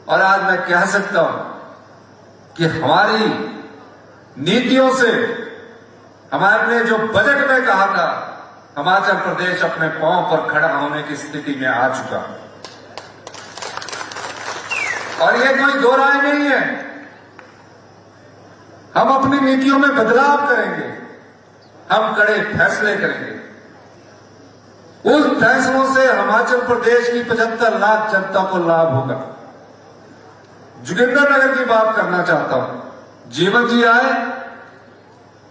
और आज मैं कह सकता हूं कि हमारी नीतियों से हमने जो बजट में कहा था, हिमाचल प्रदेश अपने पांव पर खड़ा होने की स्थिति में आ चुका और ये कोई दो राय नहीं है। हम अपनी नीतियों में बदलाव करेंगे, हम कड़े फैसले करेंगे। उन फैसलों से हिमाचल प्रदेश की 75 लाख जनता को लाभ होगा। जोगिंद्रनगर की बात करना चाहता हूं। जीवन जी आए,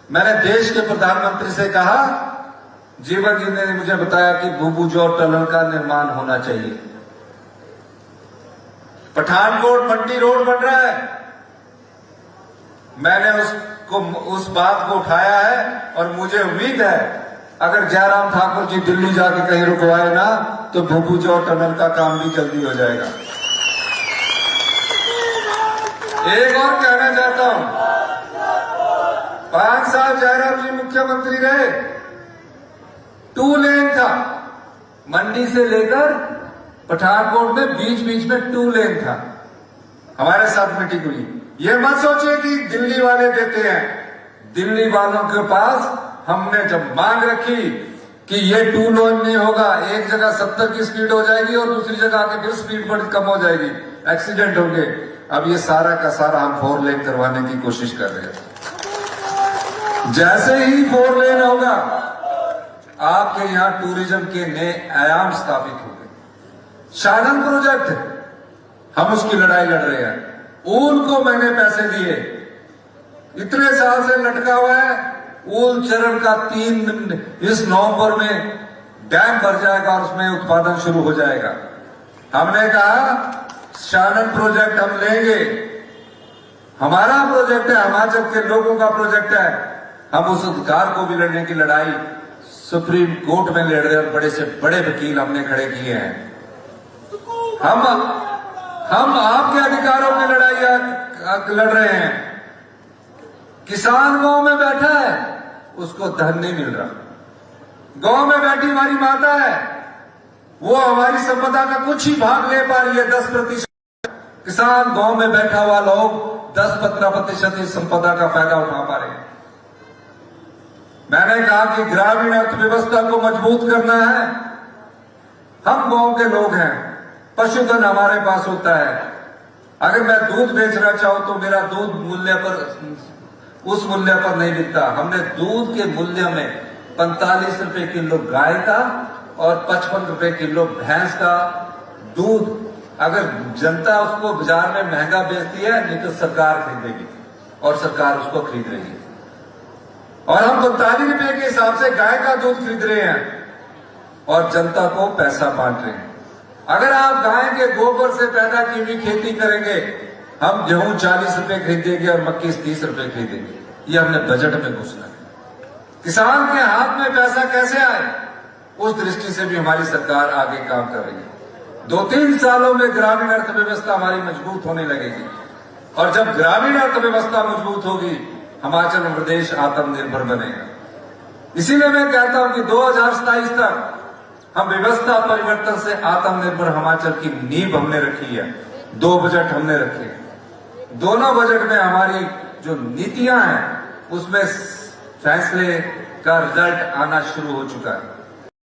मैंने देश के प्रधानमंत्री से कहा, जीवन जी ने मुझे बताया कि भूभुजोर टनल का निर्माण होना चाहिए। पठानकोट मंडी रोड बन रहा है, मैंने उस बात को उठाया है और मुझे उम्मीद है अगर जयराम ठाकुर जी दिल्ली जाके कहीं रुकवाए ना तो भूभुजोर टनल का काम भी जल्दी हो जाएगा। एक और कहना चाहता हूं, 5 साल जयराम जी मुख्यमंत्री रहे, 2 लेन था, मंडी से लेकर पठानकोट में बीच बीच में 2 लेन था। हमारे साथ मीटिंग हुई। ये मत सोचिए कि दिल्ली वाले देते हैं। दिल्ली वालों के पास हमने जब मांग रखी कि ये 2 लेन नहीं होगा, एक जगह 70 की स्पीड हो जाएगी और दूसरी जगह आके फिर स्पीड बड़ी कम हो जाएगी, एक्सीडेंट होंगे। अब ये सारा का सारा हम 4 लेन करवाने की कोशिश कर रहे हैं। जैसे ही 4 लेन होगा, आपके यहां टूरिज्म के नए आयाम स्थापित होंगे। शालन प्रोजेक्ट, हम उसकी लड़ाई लड़ रहे हैं। ऊल को मैंने पैसे दिए, इतने साल से लटका हुआ है। ऊल चरण का इस नवंबर में डैम भर जाएगा और उसमें उत्पादन शुरू हो जाएगा। हमने कहा शालन प्रोजेक्ट हम लेंगे, हमारा प्रोजेक्ट है, हिमाचल के लोगों का प्रोजेक्ट है। हम उस अधिकार को भी लड़ने की लड़ाई सुप्रीम कोर्ट में लड़ रहे हैं और बड़े से बड़े वकील हमने खड़े किए हैं। हम आपके अधिकारों की लड़ाई लड़ रहे हैं। किसान गांव में बैठा है, उसको धन नहीं मिल रहा। गांव में बैठी हमारी माता है, वो हमारी संपदा का कुछ ही भाग ले पा रही है, 10%। किसान गांव में बैठा हुआ लोग 10-15% इस संपदा का फायदा उठा पा रहे हैं। मैंने कहा कि ग्रामीण अर्थव्यवस्था को मजबूत करना है। हम गांव के लोग हैं, पशुधन हमारे पास होता है। अगर मैं दूध बेचना चाहूं तो मेरा दूध उस मूल्य पर नहीं बिकता। हमने दूध के मूल्य में 45 रुपए किलो गाय का और 55 रुपए किलो भैंस का दूध, अगर जनता उसको बाजार में महंगा बेचती है नहीं तो सरकार खरीदेगी और सरकार उसको खरीद रही है। और हम 45 रुपए के हिसाब से गाय का दूध खरीद रहे हैं और जनता को पैसा बांट रहे हैं। अगर आप गाय के गोबर से पैदा की हुई खेती करेंगे, हम गेहूं 40 रुपए खरीदेंगे और मक्की 30 रुपए खरीदेंगे। ये हमने बजट में घोषणा की। किसान के हाथ में पैसा कैसे आए, उस दृष्टि से भी हमारी सरकार आगे काम कर रही है। 2-3 सालों में ग्रामीण अर्थव्यवस्था हमारी मजबूत होने लगेगी और जब ग्रामीण अर्थव्यवस्था मजबूत होगी, हिमाचल प्रदेश आत्मनिर्भर बनेगा। इसीलिए मैं कहता हूं कि 2027 तक हम व्यवस्था परिवर्तन से आत्मनिर्भर हिमाचल की नींव हमने रखी है। 2 बजट हमने रखे। दोनों बजट में हमारी जो नीतियां हैं उसमें फैसले का रिजल्ट आना शुरू हो चुका है।